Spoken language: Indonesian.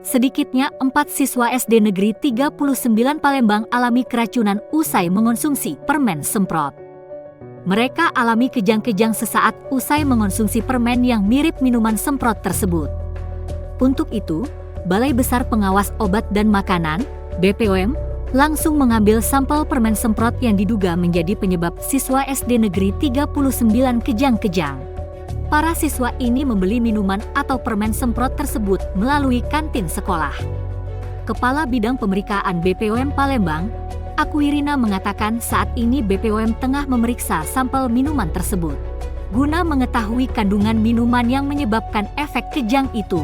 Sedikitnya 4 siswa SD Negeri 39 Palembang alami keracunan usai mengonsumsi permen semprot. Mereka alami kejang-kejang sesaat usai mengonsumsi permen yang mirip minuman semprot tersebut. Untuk itu, Balai Besar Pengawas Obat dan Makanan, BPOM, langsung mengambil sampel permen semprot yang diduga menjadi penyebab siswa SD Negeri 39 kejang-kejang. Para siswa ini membeli minuman atau permen semprot tersebut melalui kantin sekolah. Kepala Bidang Pemeriksaan BPOM Palembang, Akwirina mengatakan saat ini BPOM tengah memeriksa sampel minuman tersebut guna mengetahui kandungan minuman yang menyebabkan efek kejang itu.